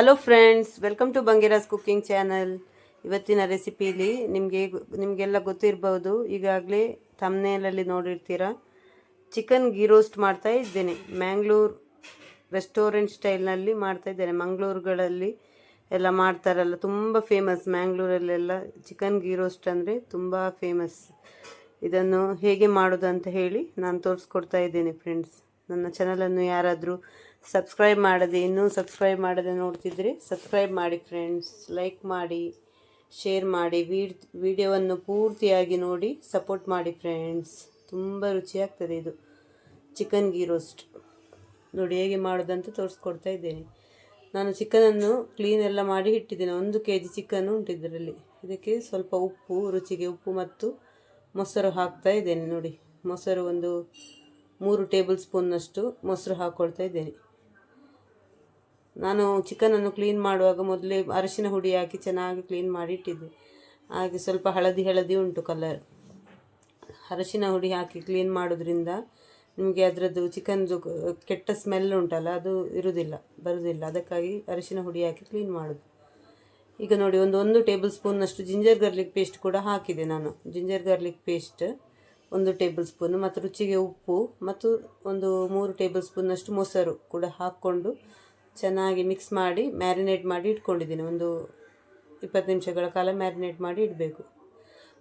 Hello friends, welcome to Bangera's cooking channel. ಇವತ್ತಿನ ರೆಸಿಪಿಲಿ ನಿಮಗೆಲ್ಲ ಗೊತ್ತಿರ್ಬೋದು, ಈಗಾಗಲೇ ಥಂಬ್ನೇಲಲ್ಲಿ ನೋಡಿರ್ತೀರ. ಚಿಕನ್ ಗೀ ರೋಸ್ಟ್ ಮಾಡ್ತಾ ಇದ್ದೇನೆ. ಮ್ಯಾಂಗ್ಳೂರ್ ರೆಸ್ಟೋರೆಂಟ್ ಸ್ಟೈಲ್ನಲ್ಲಿ ಮಾಡ್ತಾ ಇದ್ದೇನೆ. ಮಂಗಳೂರುಗಳಲ್ಲಿ ಎಲ್ಲ ಮಾಡ್ತಾರಲ್ಲ, ತುಂಬ ಫೇಮಸ್. ಮ್ಯಾಂಗ್ಳೂರಲ್ಲೆಲ್ಲ ಚಿಕನ್ ಗೀ ರೋಸ್ಟ್ ಅಂದರೆ ತುಂಬ ಫೇಮಸ್. ಇದನ್ನು ಹೇಗೆ ಮಾಡೋದು ಅಂತ ಹೇಳಿ ನಾನು ತೋರಿಸ್ಕೊಡ್ತಾ ಇದ್ದೇನೆ ಫ್ರೆಂಡ್ಸ್. ನನ್ನ ಚಾನಲನ್ನು ಯಾರಾದರೂ ಇನ್ನೂ ಸಬ್ಸ್ಕ್ರೈಬ್ ಮಾಡದೆ ನೋಡ್ತಿದ್ರೆ ಸಬ್ಸ್ಕ್ರೈಬ್ ಮಾಡಿ ಫ್ರೆಂಡ್ಸ್. ಲೈಕ್ ಮಾಡಿ, ಶೇರ್ ಮಾಡಿ, ವಿಡಿಯೋವನ್ನು ಪೂರ್ತಿಯಾಗಿ ನೋಡಿ ಸಪೋರ್ಟ್ ಮಾಡಿ ಫ್ರೆಂಡ್ಸ್. ತುಂಬ ರುಚಿಯಾಗ್ತದೆ ಇದು ಚಿಕನ್ ಗೀ ರೋಸ್ಟ್. ನೋಡಿ ಹೇಗೆ ಮಾಡೋದಂತ ತೋರಿಸ್ಕೊಡ್ತಾ ಇದ್ದೇನೆ. ನಾನು ಚಿಕನನ್ನು ಕ್ಲೀನ್ ಎಲ್ಲ ಮಾಡಿ ಇಟ್ಟಿದ್ದೇನೆ. 1 kg ಚಿಕನ್ ಉಂಟು ಇದರಲ್ಲಿ. ಇದಕ್ಕೆ ಸ್ವಲ್ಪ ಉಪ್ಪು, ರುಚಿಗೆ ಉಪ್ಪು ಮತ್ತು ಮೊಸರು ಹಾಕ್ತಾ ಇದ್ದೇನೆ. ನೋಡಿ, ಮೊಸರು ಒಂದು 3 ಟೇಬಲ್ ಸ್ಪೂನ್ನಷ್ಟು ಮೊಸರು ಹಾಕ್ಕೊಳ್ತಾ ಇದ್ದೇನೆ. ನಾನು ಚಿಕನನ್ನು ಕ್ಲೀನ್ ಮಾಡುವಾಗ ಮೊದಲೇ ಅರಿಶಿನ ಹುಡಿ ಹಾಕಿ ಚೆನ್ನಾಗಿ ಕ್ಲೀನ್ ಮಾಡಿ ಇಟ್ಟಿದ್ದೆ. ಹಾಗೆ ಸ್ವಲ್ಪ ಹಳದಿ ಉಂಟು ಕಲರ್. ಅರಿಶಿನ ಹುಡಿ ಹಾಕಿ ಕ್ಲೀನ್ ಮಾಡೋದ್ರಿಂದ ನಿಮಗೆ ಅದರದ್ದು ಚಿಕನ್ದು ಕೆಟ್ಟ ಸ್ಮೆಲ್ ಉಂಟಲ್ಲ, ಅದು ಬರುವುದಿಲ್ಲ. ಅದಕ್ಕಾಗಿ ಅರಿಶಿನ ಹುಡಿ ಹಾಕಿ ಕ್ಲೀನ್ ಮಾಡೋದು. ಈಗ ನೋಡಿ, ಒಂದು ಟೇಬಲ್ ಸ್ಪೂನ್ನಷ್ಟು ಜಿಂಜರ್ ಗಾರ್ಲಿಕ್ ಪೇಸ್ಟ್ ಕೂಡ ಹಾಕಿದೆ ನಾನು. Ginger garlic paste 1 table spoon ಮತ್ತು ರುಚಿಗೆ ಉಪ್ಪು ಮತ್ತು ಒಂದು 3 ಟೇಬಲ್ ಸ್ಪೂನ್ನಷ್ಟು ಮೊಸರು ಕೂಡ ಹಾಕ್ಕೊಂಡು ಚೆನ್ನಾಗಿ ಮಿಕ್ಸ್ ಮಾಡಿ ಮ್ಯಾರಿನೇಟ್ ಮಾಡಿ ಇಟ್ಕೊಂಡಿದ್ದೀನಿ. ಒಂದು 20 ನಿಮಿಷಗಳ ಕಾಲ ಮ್ಯಾರಿನೇಟ್ ಮಾಡಿ ಇಡಬೇಕು.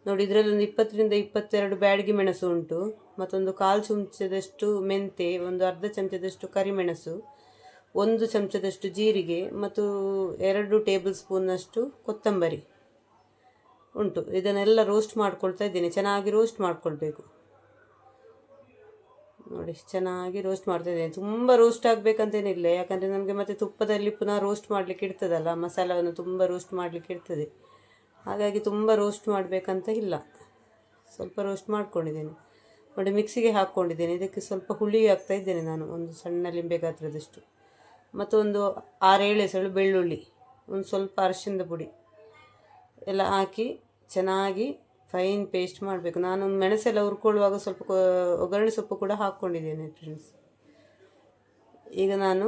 ನೋಡಿ, ಇದರಲ್ಲಿ ಒಂದು 20 ರಿಂದ 22 ಬ್ಯಾಡಗಿ ಮೆಣಸು ಉಂಟು, ಮತ್ತೊಂದು 1/4 ಚಮಚದಷ್ಟು ಮೆಂತೆ, ಒಂದು ಅರ್ಧ ಚಮಚದಷ್ಟು ಕರಿಮೆಣಸು, 1 ಚಮಚದಷ್ಟು ಜೀರಿಗೆ ಮತ್ತು 2 ಟೇಬಲ್ ಸ್ಪೂನ್ನಷ್ಟು ಕೊತ್ತಂಬರಿ ಉಂಟು. ಇದನ್ನೆಲ್ಲ ರೋಸ್ಟ್ ಮಾಡ್ಕೊಳ್ತಾ ಇದ್ದೀನಿ. ಚೆನ್ನಾಗಿ ರೋಸ್ಟ್ ಮಾಡ್ಕೊಳ್ಬೇಕು. ನೋಡಿ, ಚೆನ್ನಾಗಿ ರೋಸ್ಟ್ ಮಾಡ್ತಾ ಇದ್ದೇನೆ. ತುಂಬ ರೋಸ್ಟ್ ಆಗಬೇಕಂತೇನಿಲ್ಲ, ಯಾಕಂದರೆ ನಮಗೆ ಮತ್ತೆ ತುಪ್ಪದಲ್ಲಿ ಪುನಃ ರೋಸ್ಟ್ ಮಾಡಲಿಕ್ಕೆ ಇರ್ತದಲ್ಲ, ಮಸಾಲವನ್ನು ತುಂಬ ರೋಸ್ಟ್ ಮಾಡಲಿಕ್ಕೆ ಇರ್ತದೆ. ಹಾಗಾಗಿ ತುಂಬ ರೋಸ್ಟ್ ಮಾಡಬೇಕಂತ ಇಲ್ಲ, ಸ್ವಲ್ಪ ರೋಸ್ಟ್ ಮಾಡ್ಕೊಂಡಿದ್ದೇನೆ. ನೋಡಿ, ಮಿಕ್ಸಿಗೆ ಹಾಕ್ಕೊಂಡಿದ್ದೇನೆ. ಇದಕ್ಕೆ ಸ್ವಲ್ಪ ಹುಳಿ ಹಾಕ್ತಾ ಇದ್ದೇನೆ ನಾನು, ಒಂದು ಸಣ್ಣ ಲಿಂಬೆ ಗಾತ್ರದಷ್ಟು, ಮತ್ತು ಒಂದು 6-7 ಎಸಳು ಬೆಳ್ಳುಳ್ಳಿ, ಒಂದು ಸ್ವಲ್ಪ ಅರಿಶಿಣದ ಪುಡಿ ಎಲ್ಲ ಹಾಕಿ ಚೆನ್ನಾಗಿ ಫೈನ್ ಪೇಸ್ಟ್ ಮಾಡಬೇಕು. ನಾನು ಮೆಣಸೆಲ್ಲ ಹುರ್ಕೊಳ್ಳುವಾಗ ಸ್ವಲ್ಪ ಒಗ್ಗರಣೆ ಸೊಪ್ಪು ಕೂಡ ಹಾಕ್ಕೊಂಡಿದ್ದೇನೆ ಫ್ರೆಂಡ್ಸ್. ಈಗ ನಾನು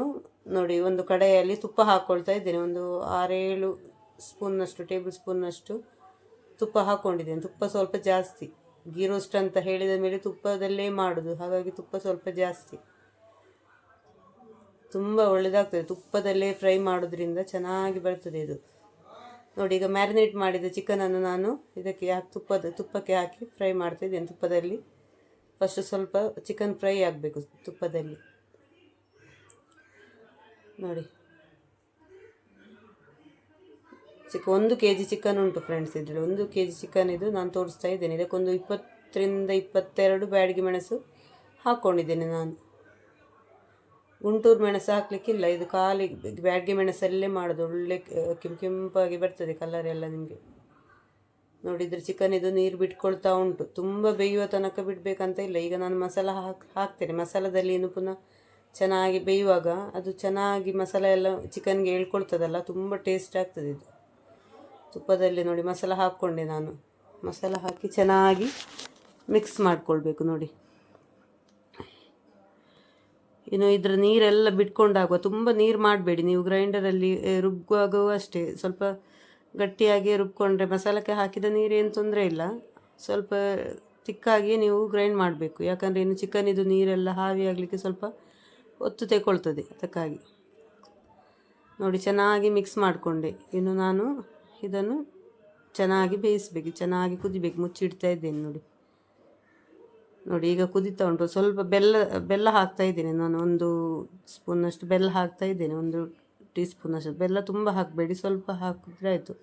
ನೋಡಿ ಒಂದು ಕಡೆಯಲ್ಲಿ ತುಪ್ಪ ಹಾಕ್ಕೊಳ್ತಾ ಇದ್ದೇನೆ. ಒಂದು 6-7 ಸ್ಪೂನ್ನಷ್ಟು ಟೇಬಲ್ ಸ್ಪೂನ್ನಷ್ಟು ತುಪ್ಪ ಹಾಕ್ಕೊಂಡಿದ್ದೇನೆ. ತುಪ್ಪ ಸ್ವಲ್ಪ ಜಾಸ್ತಿ. ಗೀ ರೋಸ್ಟ್ ಅಂತ ಹೇಳಿದ ಮೇಲೆ ತುಪ್ಪದಲ್ಲೇ ಮಾಡೋದು, ಹಾಗಾಗಿ ತುಪ್ಪ ಸ್ವಲ್ಪ ಜಾಸ್ತಿ. ತುಂಬ ಒಳ್ಳೆಯದಾಗ್ತದೆ ತುಪ್ಪದಲ್ಲೇ ಫ್ರೈ ಮಾಡೋದ್ರಿಂದ, ಚೆನ್ನಾಗಿ ಬರ್ತದೆ ಇದು. ನೋಡಿ, ಈಗ ಮ್ಯಾರಿನೇಟ್ ಮಾಡಿದ ಚಿಕನನ್ನು ನಾನು ಇದಕ್ಕೆ ತುಪ್ಪಕ್ಕೆ ಹಾಕಿ ಫ್ರೈ ಮಾಡ್ತಾಯಿದ್ದೇನೆ. ತುಪ್ಪದಲ್ಲಿ ಫಸ್ಟ್ ಸ್ವಲ್ಪ ಚಿಕನ್ ಫ್ರೈ ಆಗಬೇಕು ತುಪ್ಪದಲ್ಲಿ. ನೋಡಿ, 1 kg ಚಿಕನ್ ಉಂಟು ಫ್ರೆಂಡ್ಸ್. ಇದರಲ್ಲಿ 1 kg ಚಿಕನ್ ಇದು ನಾನು ತೋರಿಸ್ತಾ ಇದ್ದೇನೆ. ಇದಕ್ಕೊಂದು 20 ರಿಂದ 22 ಬ್ಯಾಡಗಿ ಮೆಣಸು ಹಾಕ್ಕೊಂಡಿದ್ದೇನೆ ನಾನು. ಗುಂಟೂರು ಮೆಣಸು ಹಾಕಲಿಕ್ಕಿಲ್ಲ, ಇದು ಖಾಲಿ ಬ್ಯಾಡಗಿ ಮೆಣಸಲ್ಲೇ ಮಾಡೋದು. ಒಳ್ಳೆ ಕೆಂಪಾಗಿ ಬರ್ತದೆ ಕಲರ್ ಎಲ್ಲ ನಿಮಗೆ. ನೋಡಿದರೆ ಚಿಕನ್ ಇದು ನೀರು ಬಿಟ್ಕೊಳ್ತಾ ಉಂಟು. ತುಂಬ ಬೇಯುವ ತನಕ ಬಿಡಬೇಕಂತ ಇಲ್ಲ. ಈಗ ನಾನು ಮಸಾಲ ಹಾಕ್ತೇನೆ. ಮಸಾಲದಲ್ಲಿ ಇನ್ನು ಪುನಃ ಚೆನ್ನಾಗಿ ಬೇಯುವಾಗ ಅದು ಚೆನ್ನಾಗಿ ಮಸಾಲೆ ಎಲ್ಲ ಚಿಕನ್ಗೆ ಹೇಳ್ಕೊಳ್ತದಲ್ಲ, ತುಂಬ ಟೇಸ್ಟ್ ಆಗ್ತದೆ ಇದು. ತುಪ್ಪದಲ್ಲಿ ನೋಡಿ ಮಸಾಲ ಹಾಕ್ಕೊಂಡೆ ನಾನು. ಮಸಾಲ ಹಾಕಿ ಚೆನ್ನಾಗಿ ಮಿಕ್ಸ್ ಮಾಡಿಕೊಳ್ಬೇಕು. ನೋಡಿ, ಇನ್ನು ಇದರ ನೀರೆಲ್ಲ ಬಿಟ್ಕೊಂಡಾಗುವ. ತುಂಬ ನೀರು ಮಾಡಬೇಡಿ ನೀವು. ಗ್ರೈಂಡರಲ್ಲಿ ರುಬ್ಬುವಾಗೂ ಅಷ್ಟೇ, ಸ್ವಲ್ಪ ಗಟ್ಟಿಯಾಗಿ ರುಬ್ಕೊಂಡ್ರೆ ಮಸಾಲಕ್ಕೆ ಹಾಕಿದ ನೀರೇನು ತೊಂದರೆ ಇಲ್ಲ. ಸ್ವಲ್ಪ ತಿಕ್ಕಾಗಿ ನೀವು ಗ್ರೈಂಡ್ ಮಾಡಬೇಕು, ಯಾಕಂದರೆ ಇನ್ನು ಚಿಕನ್ ಇದು ನೀರೆಲ್ಲ ಹಾವಿಯಾಗಲಿಕ್ಕೆ ಸ್ವಲ್ಪ ಹೊತ್ತು ತೆಗೊಳ್ತದೆ. ಅದಕ್ಕಾಗಿ ನೋಡಿ ಚೆನ್ನಾಗಿ ಮಿಕ್ಸ್ ಮಾಡಿಕೊಂಡೆ. ಇನ್ನು ನಾನು ಇದನ್ನು ಚೆನ್ನಾಗಿ ಬೇಯಿಸಬೇಕು, ಚೆನ್ನಾಗಿ ಕುದಿಬೇಕು. ಮುಚ್ಚಿಡ್ತಾ ಇದ್ದೇನೆ. ನೋಡಿ ಈಗ ಕುದೀತಾ ಉಂಟು. ಸ್ವಲ್ಪ ಬೆಲ್ಲ ಹಾಕ್ತಾ ಇದ್ದೇನೆ ನಾನು. 1 ಸ್ಪೂನ್ನಷ್ಟು ಬೆಲ್ಲ ಹಾಕ್ತಾ ಇದ್ದೇನೆ. 1 ಟೀ ಸ್ಪೂನಷ್ಟು ಬೆಲ್ಲ. ತುಂಬ ಹಾಕಬೇಡಿ, ಸ್ವಲ್ಪ ಹಾಕಿದ್ರೆ ಆಯಿತು.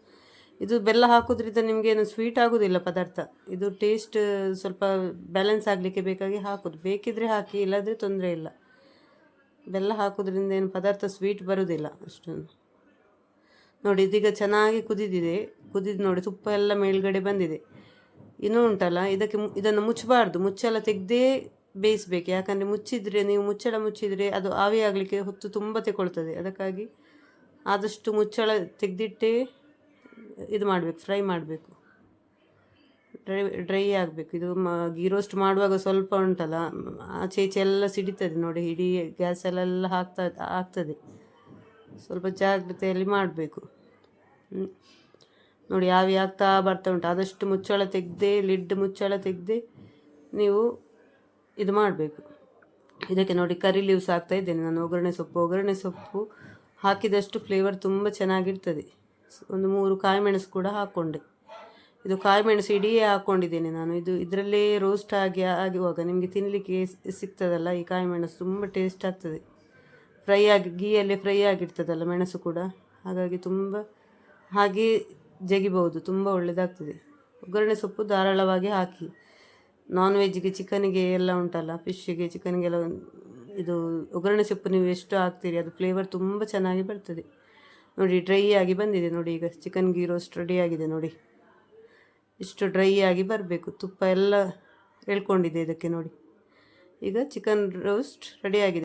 ಇದು ಬೆಲ್ಲ ಹಾಕೋದ್ರಿಂದ ನಿಮಗೇನು ಸ್ವೀಟ್ ಆಗೋದಿಲ್ಲ ಪದಾರ್ಥ. ಇದು ಟೇಸ್ಟ್ ಸ್ವಲ್ಪ ಬ್ಯಾಲೆನ್ಸ್ ಆಗಲಿಕ್ಕೆ ಬೇಕಾಗಿ ಹಾಕೋದು. ಬೇಕಿದ್ರೆ ಹಾಕಿ, ಇಲ್ಲದ್ರೆ ತೊಂದರೆ ಇಲ್ಲ. ಬೆಲ್ಲ ಹಾಕೋದ್ರಿಂದ ಏನು ಪದಾರ್ಥ ಸ್ವೀಟ್ ಬರೋದಿಲ್ಲ ಅಷ್ಟೊಂದು. ನೋಡಿ, ಇದೀಗ ಚೆನ್ನಾಗಿ ಕುದಿದು ನೋಡಿ ತುಪ್ಪ ಎಲ್ಲ ಮೇಲ್ಗಡೆ ಬಂದಿದೆ. ಇನ್ನೂ ಉಂಟಲ್ಲ, ಇದನ್ನು ಮುಚ್ಚಬಾರ್ದು. ಮುಚ್ಚಳ ತೆಗೆದೇ ಬೇಯಿಸಬೇಕು, ಯಾಕಂದರೆ ನೀವು ಮುಚ್ಚಳ ಮುಚ್ಚಿದರೆ ಅದು ಆವಿಯಾಗಲಿಕ್ಕೆ ಹೊತ್ತು ತುಂಬ ತೆಗೊಳ್ತದೆ. ಅದಕ್ಕಾಗಿ ಆದಷ್ಟು ಮುಚ್ಚಳ ತೆಗೆದಿಟ್ಟೇ ಇದು ಮಾಡಬೇಕು, ಫ್ರೈ ಮಾಡಬೇಕು. ಡ್ರೈ ಆಗಬೇಕು. ಇದು ಗೀ ರೋಸ್ಟ್ ಮಾಡುವಾಗ ಸ್ವಲ್ಪ ಉಂಟಲ್ಲ, ಆಚೆ ಈಚೆ ಎಲ್ಲ ಸಿಡಿತದೆ ನೋಡಿ. ಇಡೀ ಗ್ಯಾಸಲ್ಲೆಲ್ಲ ಆಗ್ತದೆ. ಸ್ವಲ್ಪ ಜಾಗ್ರತೆಯಲ್ಲಿ ಮಾಡಬೇಕು. ನೋಡಿ ಆವಿ ಆಗ್ತಾ ಬರ್ತಾ ಉಂಟು. ಆದಷ್ಟು ಮುಚ್ಚಳ ತೆಗೆದೇ, ಲಿಡ್ ಮುಚ್ಚಳ ತೆಗೆದೇ ನೀವು ಇದು ಮಾಡಬೇಕು. ಇದಕ್ಕೆ ನೋಡಿ ಕರಿ ಲೀವ್ಸ್ ಹಾಕ್ತಾ ಇದ್ದೇನೆ ನಾನು. ಒಗ್ಗರಣೆ ಸೊಪ್ಪು ಹಾಕಿದಷ್ಟು ಫ್ಲೇವರ್ ತುಂಬ ಚೆನ್ನಾಗಿರ್ತದೆ. ಒಂದು 3 ಕಾಯಿಮೆಣಸು ಕೂಡ ಹಾಕ್ಕೊಂಡೆ. ಇದು ಕಾಯಿಮೆಣಸು ಇಡೀ ಹಾಕ್ಕೊಂಡಿದ್ದೇನೆ ನಾನು. ಇದರಲ್ಲೇ ರೋಸ್ಟ್ ಆಗುವಾಗ ನಿಮಗೆ ತಿನ್ನಲಿಕ್ಕೆ ಸಿಗ್ತದಲ್ಲ, ಈ ಕಾಯಿಮೆಣಸು ತುಂಬ ಟೇಸ್ಟ್ ಆಗ್ತದೆ. ಗೀಯಲ್ಲಿ ಫ್ರೈ ಆಗಿರ್ತದಲ್ಲ ಮೆಣಸು ಕೂಡ, ಹಾಗಾಗಿ ತುಂಬ ಹಾಗೆ ಜಗಿಬಹುದು, ತುಂಬ ಒಳ್ಳೆಯದಾಗ್ತದೆ. ಒಗ್ಗರಣೆ ಸೊಪ್ಪು ಧಾರಾಳವಾಗಿ ಹಾಕಿ. ನಾನ್ ವೆಜ್ಜಿಗೆ, ಚಿಕನಿಗೆ ಎಲ್ಲ ಉಂಟಲ್ಲ, ಫಿಶ್ಶಿಗೆ, ಚಿಕನ್ಗೆಲ್ಲ ಇದು ಒಗ್ಗರಣೆ ಸೊಪ್ಪು ನೀವು ಎಷ್ಟು ಹಾಕ್ತೀರಿ ಅದು ಫ್ಲೇವರ್ ತುಂಬ ಚೆನ್ನಾಗಿ ಬರ್ತದೆ. ನೋಡಿ ಡ್ರೈ ಆಗಿ ಬಂದಿದೆ ನೋಡಿ. ಈಗ ಚಿಕನ್ ಗೀ ರೋಸ್ಟ್ ರೆಡಿ ಆಗಿದೆ ನೋಡಿ. ಇಷ್ಟು ಡ್ರೈ ಆಗಿ ಬರಬೇಕು, ತುಪ್ಪ ಎಲ್ಲ ಎಳ್ಕೊಂಡಿದೆ ಇದಕ್ಕೆ ನೋಡಿ. ಈಗ ಚಿಕನ್ ರೋಸ್ಟ್ ರೆಡಿ ಆಗಿದೆ.